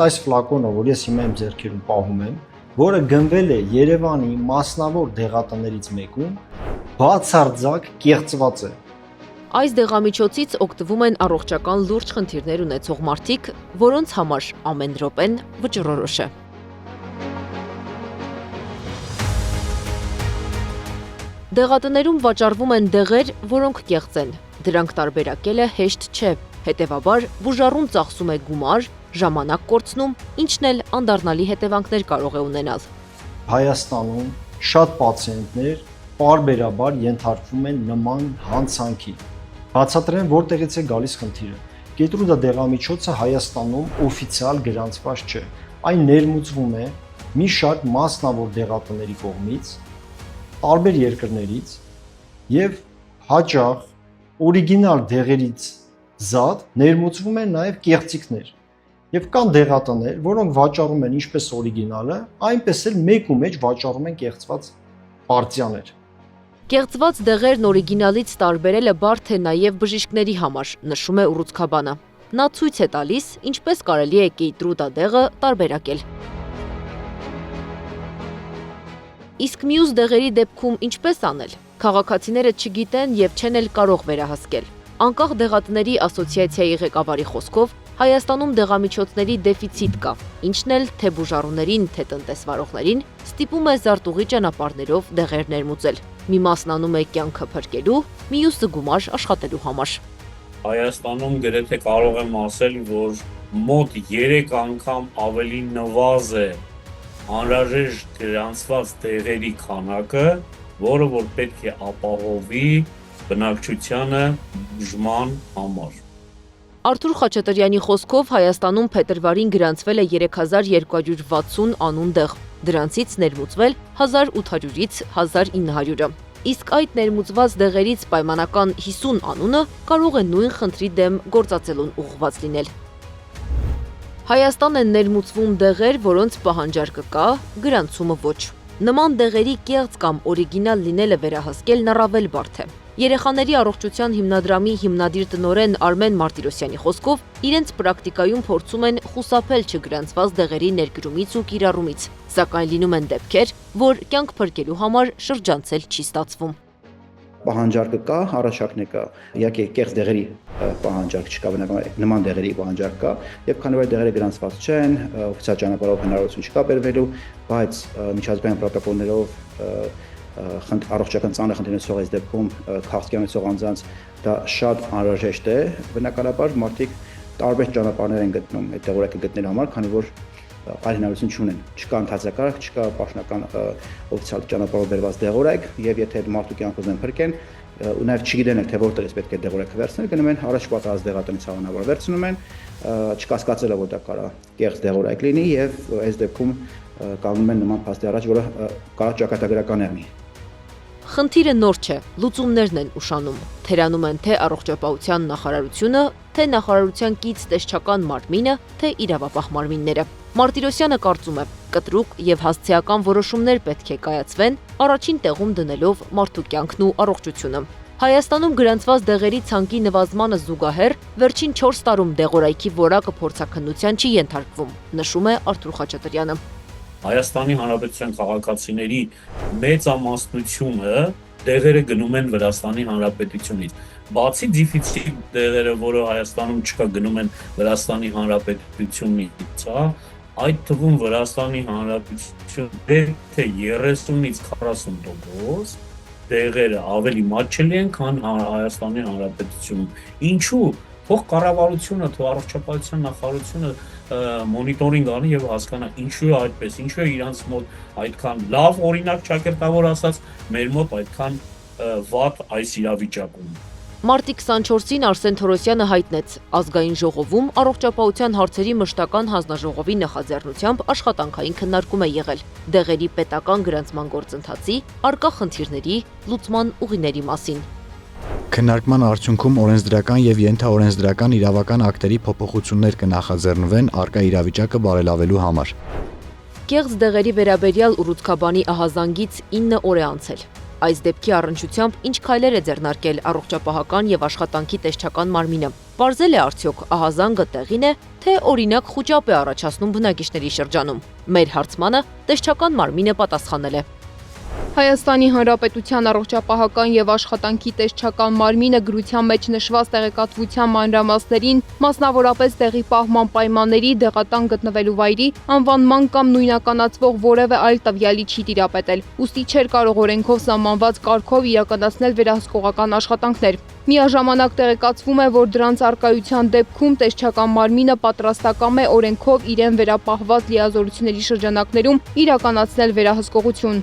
այս ֆլակոնը, որ ես հիմա իմ ձեռքերում պահում եմ, որը գնվել է Երևանի մասնավոր դեղատներից մեկում, բացարձակ կեղծված է։ Այս դեղամիջոցից օգտվում են առողջական լուրջ խնդիրներ ունեցող մարդիկ, որոնց համար ամեն րոպեն վճռորոշ է։ Դեղատներում վաճառվում են դեղեր, որոնք կեղծ են։ Դրանք տարբերակելը հեշտ չէ, հետևաբար բուժառուն ծախսում է գումար, ժամանակ կորցնում, ինչն էլ անդառնալի հետևանքներ կարող է ունենալ։ Հայաստանում շատ պացիենտներ պարբերաբար ենթարկվում են նման հանցանքի։ Բացատրեմ, որտեղից է գալիս խնդիրը։ Կետրուդա դեղամիջոցը Հայաստանում օֆիցիալ գրանցված չէ։ Այն ներմուծվում է մի շարք մասնավոր դեղատների կողմից, տարբեր երկրներից եւ հաճախ օրիգինալ դեղերից զատ ներմուծվում են նաեւ կեղծիքներ։ Եվ կան դեղատներ, որոնք վաճառում են ինչպես օրիգինալը, այնպես էլ մեկու մեջ վաճառում են կեղծված պարտիաներ։ Կեղծված դեղերն օրիգինալից տարբերելը բարդ է նաև բժիշկների համար, նշում է ուռուցքաբանը։ Նա ցույց է տալիս, ինչպես կարելի է Keytruda դեղը տարբերակել։ Իսկ մյուս դեղերի դեպքում ինչպես անել։ Քաղաքացիները չգիտեն եւ չեն էլ կարող վերահասկել։ Անկախ դեղատների ասոցիացիայի ղեկավարի խոսքով Հայաստանում դեղամիջոցների դեֆիցիտ կա, ինչն էլ թե բուժառուներին, թե տնտեսվարողներին ստիպում է զարտուղի ճանապարհներով դեղեր ներմուծել։ Մի մասն անում է կյանքը փրկելու, մյուսը գումար աշխատելու համար։ Հայաստանում գրեթե կարող եմ ասել, որ մոտ 3 անգամ ավելի նվազ է անհրաժեշտ գրանցված դեղերի քանակը, որը որ պետք է ապահովի բնակչությանը բուժման համար։ Արթուր Խաչատրյանի խոսքով Հայաստանում փետրվարին գրանցվել է 3260 անուն դեղ, դրանցից ներմուծվել 1800-ից 1900-ը։ Իսկ այդ ներմուծված դեղերից պայմանական 50 անունը կարող է նույն խնդրի դեմ գործածելուն ուղղված լինել։ Հայաստան են ներմուծվում դեղեր, որոնց պահանջարկը կա, գրանցումը ոչ։ Նման դեղերի կեղծ կամ օրիգինալ լինելը վերահասկելն առավել բարդ է։ Երեխաների առողջության հիմնադրամի հիմնադիր տնօրեն Արմեն Մարտիրոսյանի խոսքով իրենց պրակտիկայում փորձում են խուսափել չգրանցված դեղերի ներկրումից ու կիրառումից, սակայն լինում են դեպքեր, որ կյանք փրկելու համար շրջանցել չի ստացվում։ Պահանջարկը կա, առաջարկն կա, իհարկե կեղծ դեղերի պահանջարկ չկա, բնականաբար նման դեղերի պահանջարկ կա, եւ քանի որ դեղերը գրանցված չեն, օֆիցիալ ճանապարհով հնարավորություն չկա բերվելու, բայց միջազգային պրոտոկոլներով առողջական ծանր խնդիրներ ցողայս դեպքում քաղցկյան ունեցող անձանց դա շատ անհրաժեշտ է, բնականաբար մարդիկ տարբեր ճանապարհներ են գտնում այդ դեղորայքը գտնելու համար, քանի որ այլ հնարավորություն չունեն, չկա ընդհանրակարգ, չկա պաշտոնական օֆիցիալ ճանապարհով բերված դեղորայք, եւ եթե մարդու կյանք ուզեն փրկեն, ու նաեւ չգիտեն թե որտեղից պետք է դեղորայքը վերցնել, գնում են առաջ պատրաստ դեղատնից հավանաբար վերցնում են, չկասկածելով որ դա կարա կեղծ դեղորայք լինի եւ այս դեպքում կանգնում են նման փաստի առաջ, որը կարա ճակատագրական եղնի։ Խնդիրը նոր չէ, լուծումներն են ուշանում, թերանում են թե առողջապահության նախարարությունը, թե նախարարության կից տեսչական մարմինը, թե իրավապահ մարմինները։ Մարտիրոսյանը կարծում է, կտրուկ եւ հասցեական որոշումներ պետք է կայացվեն, առաջին տեղում դնելով մարդու կյանքն ու առողջությունը։ Հայաստանում գրանցված դեղերի ցանկի նվազմանը զուգահեռ վերջին 4 տարում դեղորայքի որակը փորձաքննության չի ենթարկվում, նշում է Արթուր Խաչատրյանը։ Հայաստանի Հանրապետության քաղաքացիների մեծամասնությունը դեղերը գնում են Վրաստանի Հանրապետությունից։ Բացի դեֆիցիտ դեղերը, որը Հայաստանում չկա, գնում են Վրաստանի Հանրապետությունից, այդ թվում Վրաստանի Հանրապետություն թե 30-ից 40% դեղերը ավելի մատչելի են, քան Հայաստանի Հանրապետությունում։ Ինչու՞։ Թող կառավարությունը, թող առողջապահության նախարարությունը մոնիտորինգ անի եւ հասկանա ինչու է այդպես, ինչու է իրանց մոտ այդքան լավ օրինակ ճակերտավոր ասած, մեր մոտ այդքան վատ այս իրավիճակում։ Մարտի 24-ին Արսեն Թորոսյանը հայտնեց ազգային ժողովում առողջապահության հարցերի մշտական հանձնաժողովի նախաձեռնությամբ աշխատանքային քննարկում է եղել դեղերի պետական գրանցման գործընթացի, առկա խնդիրների, լուծման ուղիների մասին։ Քննարկման արդյունքում օրենսդրական եւ ենթաօրենսդրական իրավական ակտերի փոփոխություններ կնախաձեռնվեն առկա իրավիճակը բարելավելու համար։ Կեղծ դեղերի վերաբերյալ ուռուցքաբանի ահազանգից 9 օր է անցել։ Այս դեպքի առնչությամբ ինչ քայլեր է ձեռնարկել առողջապահական եւ աշխատանքի տեսչական մարմինը։ Պարզել է արդյոք ահազանգը տեղին է, թե օրինակ խուճապ է առաջացնում բնակիչների շրջանում։ Մեր հարցմանը տեսչական մարմինը պատասխանել է. Հայաստանի Հանրապետության առողջապահական եւ աշխատանքի տեսչական մարմինը գրության մեջ նշված տեղեկատվության մանրամասներին, մասնավորապես տեղի պահման պայմանների, դեղատան գտնվելու վայրի, անվանման կամ նույնականացվող որևէ այլ տվյալի չի տիրապետել, ուստի չէր կարող օրենքով սահմանված կարգով իրականացնել վերահսկողական աշխատանքներ։ Միաժամանակ տեղեկացվում է, որ դրանց առկայության դեպքում տեսչական մարմինը պատրաստակամ է օրենքով իրեն վերապահված լիազորությունների շրջանակներում իրականացնել վերահսկողություն։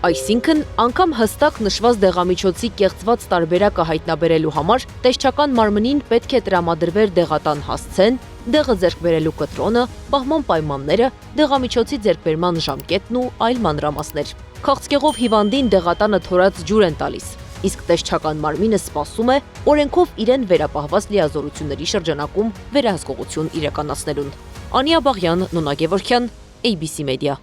Այսինքն, անգամ հստակ նշված դեղամիջոցի կեղծված տարբերակը հայտնաբերելու համար տեսչական մարմնին պետք է տրամադրվեր դեղատան հասցեն, դեղը ձեռք բերելու կտրոնը, պահման պայմանները, դեղամիջոցի ձեռքբերման ժամկետն ու այլ մանրամասներ։ Քաղցկեղով հիվանդին դեղատանը թորած ջուր են տալիս, իսկ տեսչական մարմինը սպասում է օրենքով իրեն վերապահված լիազորությունների շրջանակում վերահսկողություն իրականացնելուն։ Անիա Բաղյան, Նոնա Գևորգյան, ABC Media։